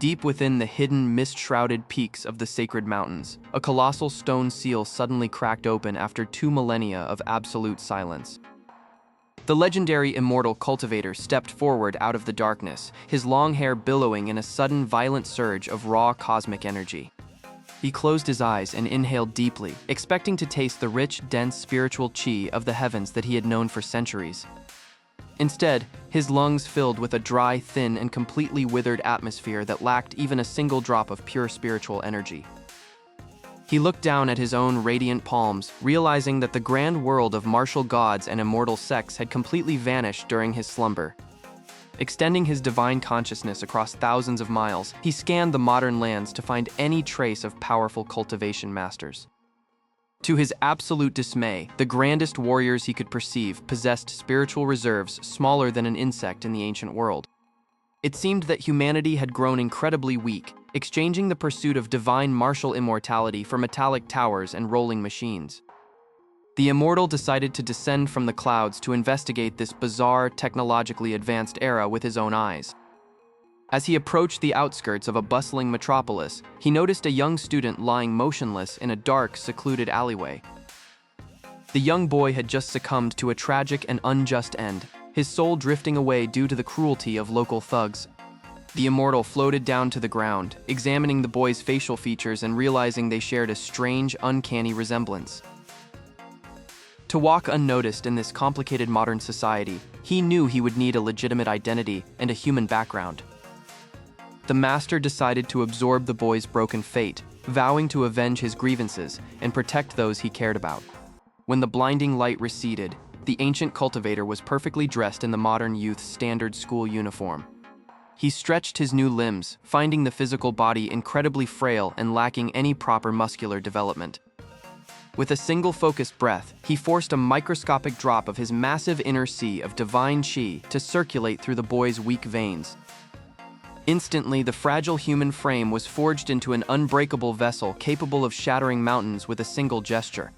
Deep within the hidden, mist-shrouded peaks of the sacred mountains, a colossal stone seal suddenly cracked open after 2 millennia of absolute silence. The legendary Immortal Cultivator stepped forward out of the darkness, his long hair billowing in a sudden violent surge of raw cosmic energy. He closed his eyes and inhaled deeply, expecting to taste the rich, dense spiritual chi of the heavens that he had known for centuries. Instead, his lungs filled with a dry, thin, and completely withered atmosphere that lacked even a single drop of pure spiritual energy. He looked down at his own radiant palms, realizing that the grand world of martial gods and immortal sects had completely vanished during his slumber. Extending his divine consciousness across thousands of miles, he scanned the modern lands to find any trace of powerful cultivation masters. To his absolute dismay, the grandest warriors he could perceive possessed spiritual reserves smaller than an insect in the ancient world. It seemed that humanity had grown incredibly weak, exchanging the pursuit of divine martial immortality for metallic towers and rolling machines. The immortal decided to descend from the clouds to investigate this bizarre, technologically advanced era with his own eyes. As he approached the outskirts of a bustling metropolis, he noticed a young student lying motionless in a dark, secluded alleyway. The young boy had just succumbed to a tragic and unjust end, his soul drifting away due to the cruelty of local thugs. The immortal floated down to the ground, examining the boy's facial features and realizing they shared a strange, uncanny resemblance. To walk unnoticed in this complicated modern society, he knew he would need a legitimate identity and a human background. The master decided to absorb the boy's broken fate, vowing to avenge his grievances and protect those he cared about. When the blinding light receded, the ancient cultivator was perfectly dressed in the modern youth's standard school uniform. He stretched his new limbs, finding the physical body incredibly frail and lacking any proper muscular development. With a single focused breath, he forced a microscopic drop of his massive inner sea of divine chi to circulate through the boy's weak veins. Instantly, the fragile human frame was forged into an unbreakable vessel capable of shattering mountains with a single gesture.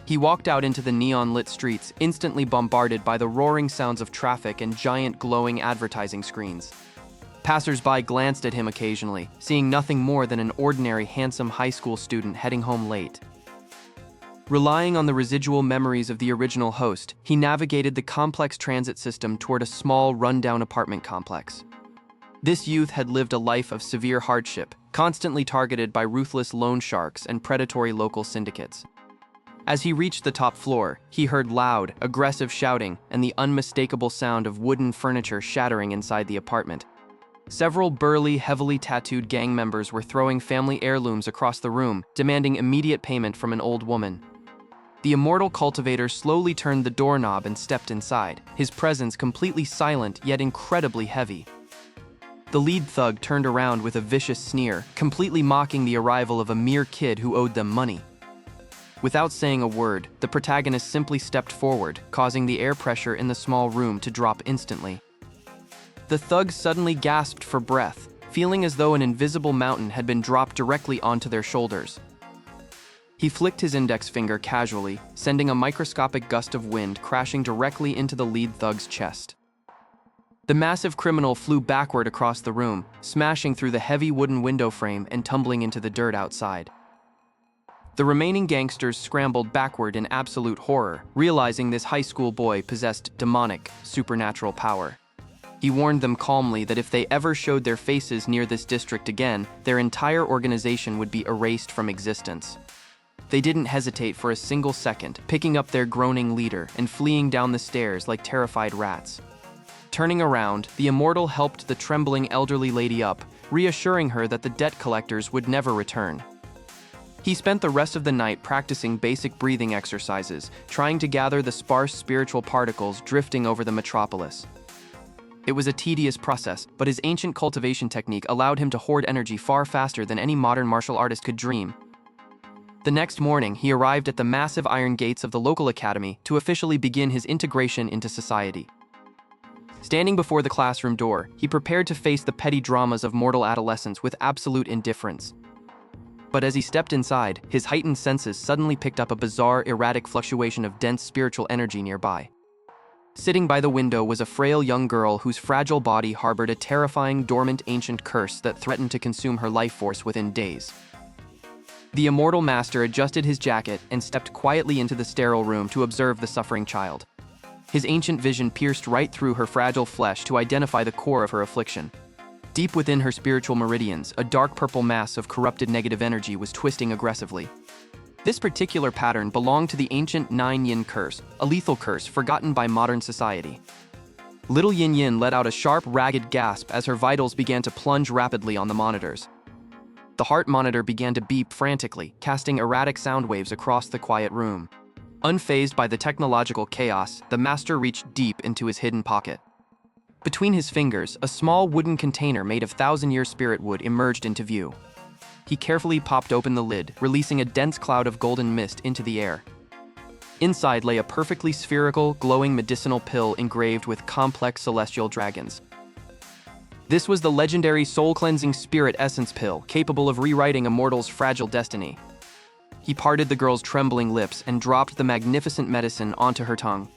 He walked out into the neon-lit streets, instantly bombarded by the roaring sounds of traffic and giant glowing advertising screens. Passers-by glanced at him occasionally, seeing nothing more than an ordinary, handsome high school student heading home late. Relying on the residual memories of the original host, he navigated the complex transit system toward a small, run-down apartment complex. This youth had lived a life of severe hardship, constantly targeted by ruthless loan sharks and predatory local syndicates. As he reached the top floor, he heard loud, aggressive shouting and the unmistakable sound of wooden furniture shattering inside the apartment. Several burly, heavily tattooed gang members were throwing family heirlooms across the room, demanding immediate payment from an old woman. The immortal cultivator slowly turned the doorknob and stepped inside, his presence completely silent yet incredibly heavy. The lead thug turned around with a vicious sneer, completely mocking the arrival of a mere kid who owed them money. Without saying a word, the protagonist simply stepped forward, causing the air pressure in the small room to drop instantly. The thug suddenly gasped for breath, feeling as though an invisible mountain had been dropped directly onto their shoulders. He flicked his index finger casually, sending a microscopic gust of wind crashing directly into the lead thug's chest. The massive criminal flew backward across the room, smashing through the heavy wooden window frame and tumbling into the dirt outside. The remaining gangsters scrambled backward in absolute horror, realizing this high school boy possessed demonic, supernatural power. He warned them calmly that if they ever showed their faces near this district again, their entire organization would be erased from existence. They didn't hesitate for a single second, picking up their groaning leader and fleeing down the stairs like terrified rats. Turning around, the immortal helped the trembling elderly lady up, reassuring her that the debt collectors would never return. He spent the rest of the night practicing basic breathing exercises, trying to gather the sparse spiritual particles drifting over the metropolis. It was a tedious process, but his ancient cultivation technique allowed him to hoard energy far faster than any modern martial artist could dream. The next morning, he arrived at the massive iron gates of the local academy to officially begin his integration into society. Standing before the classroom door, he prepared to face the petty dramas of mortal adolescence with absolute indifference. But as he stepped inside, his heightened senses suddenly picked up a bizarre, erratic fluctuation of dense spiritual energy nearby. Sitting by the window was a frail young girl whose fragile body harbored a terrifying dormant ancient curse that threatened to consume her life force within days. The immortal master adjusted his jacket and stepped quietly into the sterile room to observe the suffering child. His ancient vision pierced right through her fragile flesh to identify the core of her affliction. Deep within her spiritual meridians, a dark purple mass of corrupted negative energy was twisting aggressively. This particular pattern belonged to the ancient Nine Yin curse, a lethal curse forgotten by modern society. Little Yin Yin let out a sharp, ragged gasp as her vitals began to plunge rapidly on the monitors. The heart monitor began to beep frantically, casting erratic sound waves across the quiet room. Unfazed by the technological chaos, the master reached deep into his hidden pocket. Between his fingers, a small wooden container made of thousand-year spirit wood emerged into view. He carefully popped open the lid, releasing a dense cloud of golden mist into the air. Inside lay a perfectly spherical, glowing medicinal pill engraved with complex celestial dragons. This was the legendary soul-cleansing spirit essence pill, capable of rewriting a mortal's fragile destiny. He parted the girl's trembling lips and dropped the magnificent medicine onto her tongue.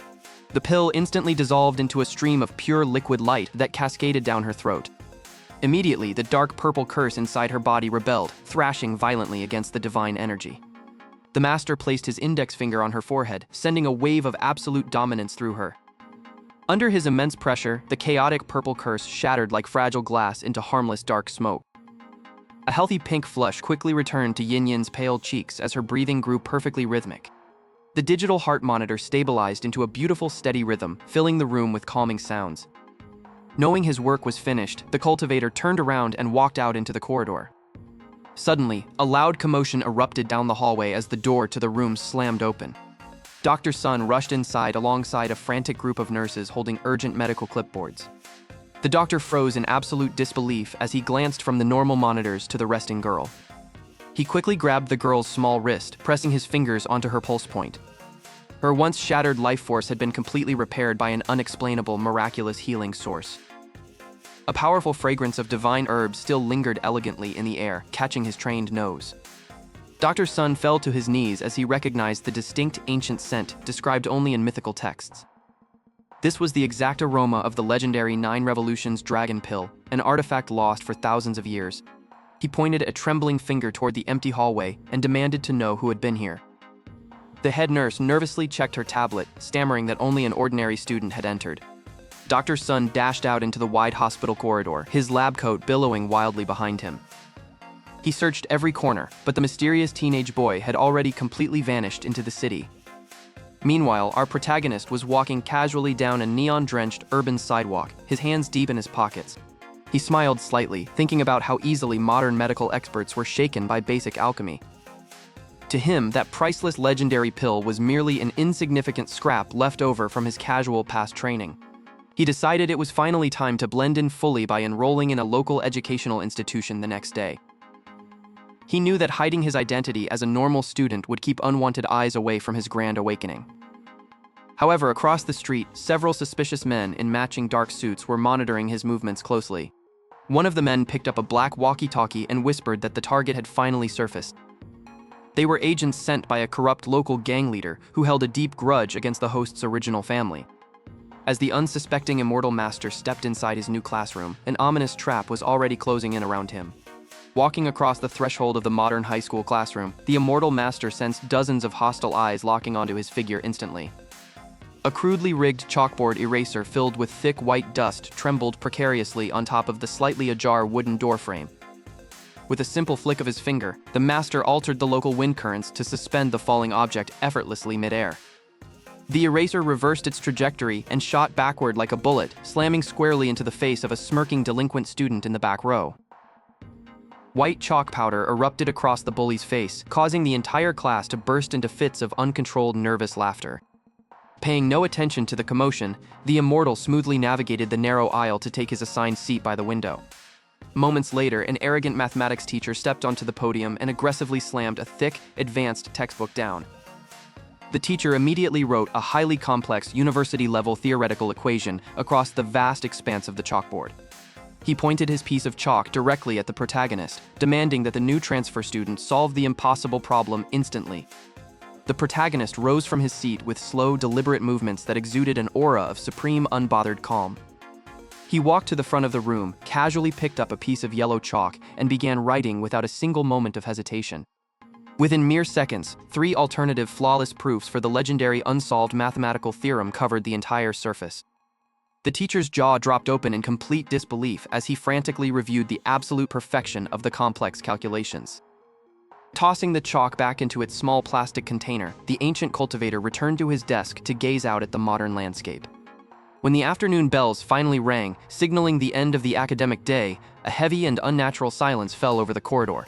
The pill instantly dissolved into a stream of pure liquid light that cascaded down her throat. Immediately, the dark purple curse inside her body rebelled, thrashing violently against the divine energy. The master placed his index finger on her forehead, sending a wave of absolute dominance through her. Under his immense pressure, the chaotic purple curse shattered like fragile glass into harmless dark smoke. A healthy pink flush quickly returned to Yin Yin's pale cheeks as her breathing grew perfectly rhythmic. The digital heart monitor stabilized into a beautiful steady rhythm, filling the room with calming sounds. Knowing his work was finished, the cultivator turned around and walked out into the corridor. Suddenly, a loud commotion erupted down the hallway as the door to the room slammed open. Dr. Sun rushed inside alongside a frantic group of nurses holding urgent medical clipboards. The doctor froze in absolute disbelief as he glanced from the normal monitors to the resting girl. He quickly grabbed the girl's small wrist, pressing his fingers onto her pulse point. Her once shattered life force had been completely repaired by an unexplainable, miraculous healing source. A powerful fragrance of divine herbs still lingered elegantly in the air, catching his trained nose. Dr. Sun fell to his knees as he recognized the distinct ancient scent described only in mythical texts. This was the exact aroma of the legendary Nine Revolutions dragon pill, an artifact lost for thousands of years. He pointed a trembling finger toward the empty hallway and demanded to know who had been here. The head nurse nervously checked her tablet, stammering that only an ordinary student had entered. Dr. Sun dashed out into the wide hospital corridor, his lab coat billowing wildly behind him. He searched every corner, but the mysterious teenage boy had already completely vanished into the city. Meanwhile, our protagonist was walking casually down a neon-drenched urban sidewalk, his hands deep in his pockets. He smiled slightly, thinking about how easily modern medical experts were shaken by basic alchemy. To him, that priceless legendary pill was merely an insignificant scrap left over from his casual past training. He decided it was finally time to blend in fully by enrolling in a local educational institution the next day. He knew that hiding his identity as a normal student would keep unwanted eyes away from his grand awakening. However, across the street, several suspicious men in matching dark suits were monitoring his movements closely. One of the men picked up a black walkie-talkie and whispered that the target had finally surfaced. They were agents sent by a corrupt local gang leader who held a deep grudge against the host's original family. As the unsuspecting immortal master stepped inside his new classroom, an ominous trap was already closing in around him. Walking across the threshold of the modern high school classroom, the immortal master sensed dozens of hostile eyes locking onto his figure instantly. A crudely rigged chalkboard eraser filled with thick white dust trembled precariously on top of the slightly ajar wooden doorframe. With a simple flick of his finger, the master altered the local wind currents to suspend the falling object effortlessly midair. The eraser reversed its trajectory and shot backward like a bullet, slamming squarely into the face of a smirking delinquent student in the back row. White chalk powder erupted across the bully's face, causing the entire class to burst into fits of uncontrolled nervous laughter. Paying no attention to the commotion, the immortal smoothly navigated the narrow aisle to take his assigned seat by the window. Moments later, an arrogant mathematics teacher stepped onto the podium and aggressively slammed a thick, advanced textbook down. The teacher immediately wrote a highly complex, university-level theoretical equation across the vast expanse of the chalkboard. He pointed his piece of chalk directly at the protagonist, demanding that the new transfer student solve the impossible problem instantly. The protagonist rose from his seat with slow, deliberate movements that exuded an aura of supreme, unbothered calm. He walked to the front of the room, casually picked up a piece of yellow chalk, and began writing without a single moment of hesitation. Within mere seconds, 3 alternative flawless proofs for the legendary unsolved mathematical theorem covered the entire surface. The teacher's jaw dropped open in complete disbelief as he frantically reviewed the absolute perfection of the complex calculations. Tossing the chalk back into its small plastic container, the ancient cultivator returned to his desk to gaze out at the modern landscape. When the afternoon bells finally rang, signaling the end of the academic day, a heavy and unnatural silence fell over the corridor.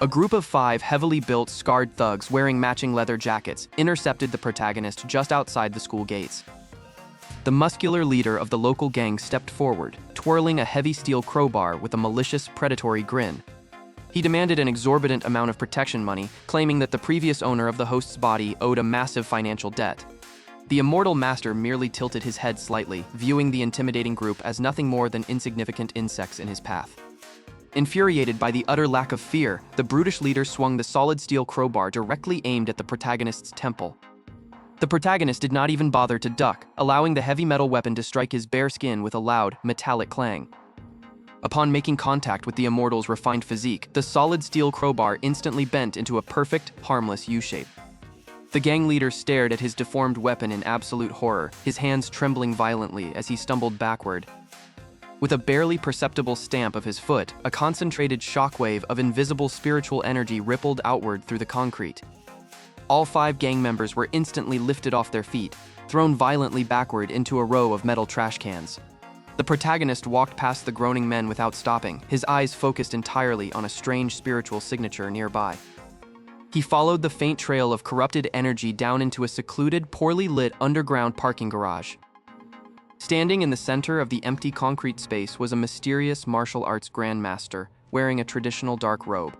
A group of 5 heavily built, scarred thugs wearing matching leather jackets intercepted the protagonist just outside the school gates. The muscular leader of the local gang stepped forward, twirling a heavy steel crowbar with a malicious, predatory grin. He demanded an exorbitant amount of protection money, claiming that the previous owner of the host's body owed a massive financial debt. The Immortal Master merely tilted his head slightly, viewing the intimidating group as nothing more than insignificant insects in his path. Infuriated by the utter lack of fear, the brutish leader swung the solid steel crowbar directly aimed at the protagonist's temple. The protagonist did not even bother to duck, allowing the heavy metal weapon to strike his bare skin with a loud, metallic clang. Upon making contact with the immortal's refined physique, the solid steel crowbar instantly bent into a perfect, harmless U-shape. The gang leader stared at his deformed weapon in absolute horror, his hands trembling violently as he stumbled backward. With a barely perceptible stamp of his foot, a concentrated shockwave of invisible spiritual energy rippled outward through the concrete. All 5 gang members were instantly lifted off their feet, thrown violently backward into a row of metal trash cans. The protagonist walked past the groaning men without stopping, his eyes focused entirely on a strange spiritual signature nearby. He followed the faint trail of corrupted energy down into a secluded, poorly lit underground parking garage. Standing in the center of the empty concrete space was a mysterious martial arts grandmaster, wearing a traditional dark robe.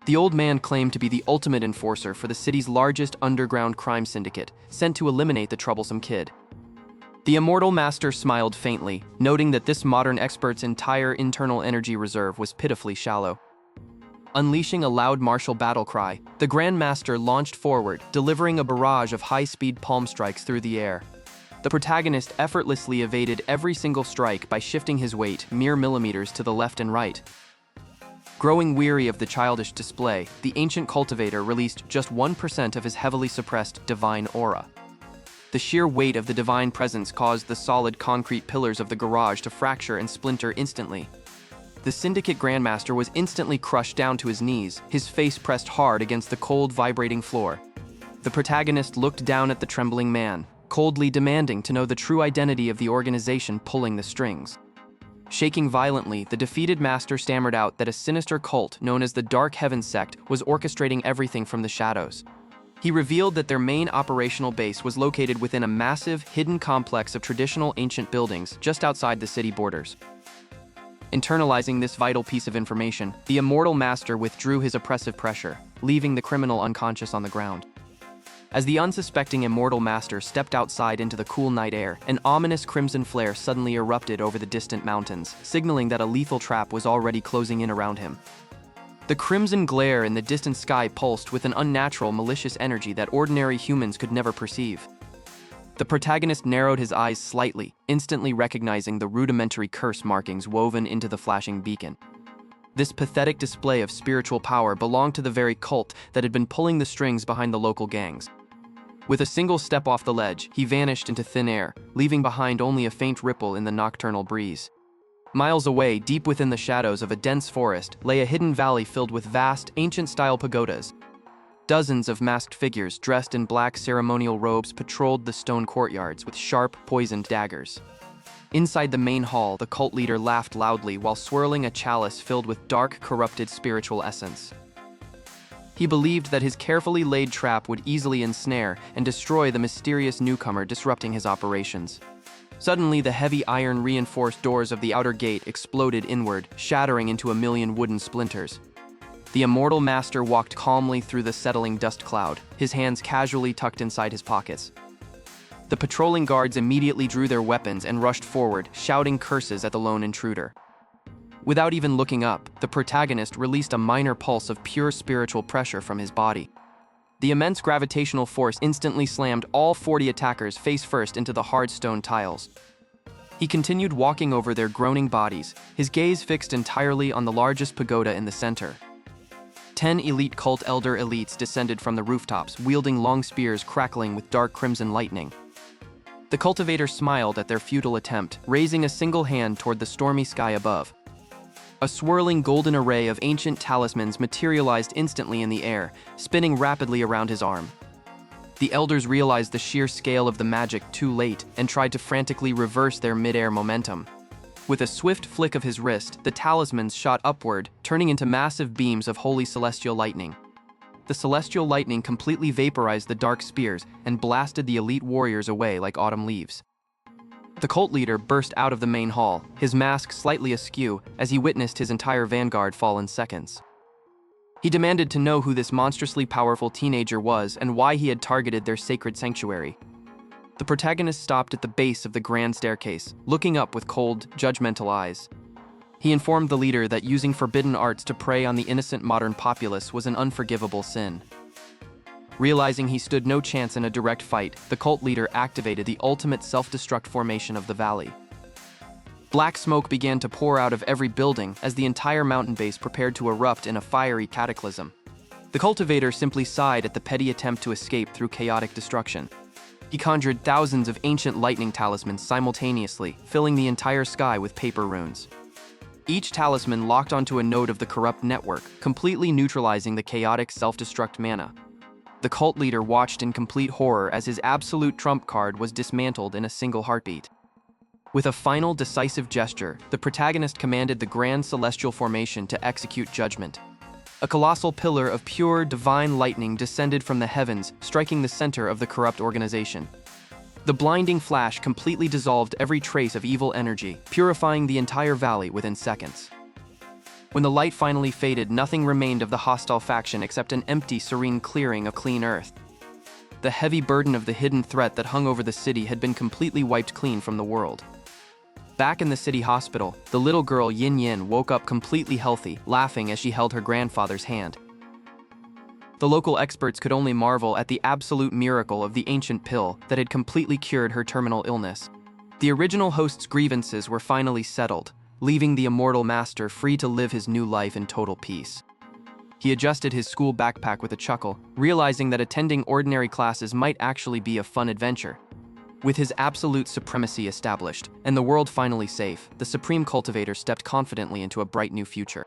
The old man claimed to be the ultimate enforcer for the city's largest underground crime syndicate, sent to eliminate the troublesome kid. The Immortal Master smiled faintly, noting that this modern expert's entire internal energy reserve was pitifully shallow. Unleashing a loud martial battle cry, the Grand Master launched forward, delivering a barrage of high-speed palm strikes through the air. The protagonist effortlessly evaded every single strike by shifting his weight mere millimeters to the left and right. Growing weary of the childish display, the ancient cultivator released just 1% of his heavily suppressed divine aura. The sheer weight of the divine presence caused the solid concrete pillars of the garage to fracture and splinter instantly. The Syndicate Grandmaster was instantly crushed down to his knees, his face pressed hard against the cold, vibrating floor. The protagonist looked down at the trembling man, coldly demanding to know the true identity of the organization pulling the strings. Shaking violently, the defeated master stammered out that a sinister cult known as the Dark Heaven Sect was orchestrating everything from the shadows. He revealed that their main operational base was located within a massive, hidden complex of traditional ancient buildings just outside the city borders. Internalizing this vital piece of information, the Immortal Master withdrew his oppressive pressure, leaving the criminal unconscious on the ground. As the unsuspecting Immortal Master stepped outside into the cool night air, an ominous crimson flare suddenly erupted over the distant mountains, signaling that a lethal trap was already closing in around him. The crimson glare in the distant sky pulsed with an unnatural, malicious energy that ordinary humans could never perceive. The protagonist narrowed his eyes slightly, instantly recognizing the rudimentary curse markings woven into the flashing beacon. This pathetic display of spiritual power belonged to the very cult that had been pulling the strings behind the local gangs. With a single step off the ledge, he vanished into thin air, leaving behind only a faint ripple in the nocturnal breeze. Miles away, deep within the shadows of a dense forest, lay a hidden valley filled with vast, ancient-style pagodas. Dozens of masked figures dressed in black ceremonial robes patrolled the stone courtyards with sharp, poisoned daggers. Inside the main hall, the cult leader laughed loudly while swirling a chalice filled with dark, corrupted spiritual essence. He believed that his carefully laid trap would easily ensnare and destroy the mysterious newcomer disrupting his operations. Suddenly, the heavy iron-reinforced doors of the outer gate exploded inward, shattering into a million wooden splinters. The Immortal Master walked calmly through the settling dust cloud, his hands casually tucked inside his pockets. The patrolling guards immediately drew their weapons and rushed forward, shouting curses at the lone intruder. Without even looking up, the protagonist released a minor pulse of pure spiritual pressure from his body. The immense gravitational force instantly slammed all 40 attackers face first into the hard stone tiles. He continued walking over their groaning bodies, his gaze fixed entirely on the largest pagoda in the center. 10 elite cult elder elites descended from the rooftops, wielding long spears crackling with dark crimson lightning. The cultivator smiled at their futile attempt, raising a single hand toward the stormy sky above. A swirling golden array of ancient talismans materialized instantly in the air, spinning rapidly around his arm. The elders realized the sheer scale of the magic too late and tried to frantically reverse their mid-air momentum. With a swift flick of his wrist, the talismans shot upward, turning into massive beams of holy celestial lightning. The celestial lightning completely vaporized the dark spears and blasted the elite warriors away like autumn leaves. The cult leader burst out of the main hall, his mask slightly askew as he witnessed his entire vanguard fall in seconds. He demanded to know who this monstrously powerful teenager was and why he had targeted their sacred sanctuary. The protagonist stopped at the base of the grand staircase, looking up with cold, judgmental eyes. He informed the leader that using forbidden arts to prey on the innocent modern populace was an unforgivable sin. Realizing he stood no chance in a direct fight, the cult leader activated the ultimate self-destruct formation of the valley. Black smoke began to pour out of every building as the entire mountain base prepared to erupt in a fiery cataclysm. The cultivator simply sighed at the petty attempt to escape through chaotic destruction. He conjured thousands of ancient lightning talismans simultaneously, filling the entire sky with paper runes. Each talisman locked onto a node of the corrupt network, completely neutralizing the chaotic self-destruct mana. The cult leader watched in complete horror as his absolute trump card was dismantled in a single heartbeat. With a final decisive gesture, the protagonist commanded the Grand Celestial Formation to execute judgment. A colossal pillar of pure, divine lightning descended from the heavens, striking the center of the corrupt organization. The blinding flash completely dissolved every trace of evil energy, purifying the entire valley within seconds. When the light finally faded, nothing remained of the hostile faction except an empty, serene clearing of clean earth. The heavy burden of the hidden threat that hung over the city had been completely wiped clean from the world. Back in the city hospital, the little girl Yin Yin woke up completely healthy, laughing as she held her grandfather's hand. The local experts could only marvel at the absolute miracle of the ancient pill that had completely cured her terminal illness. The original host's grievances were finally settled, leaving the immortal master free to live his new life in total peace. He adjusted his school backpack with a chuckle, realizing that attending ordinary classes might actually be a fun adventure. With his absolute supremacy established, and the world finally safe, the Supreme Cultivator stepped confidently into a bright new future.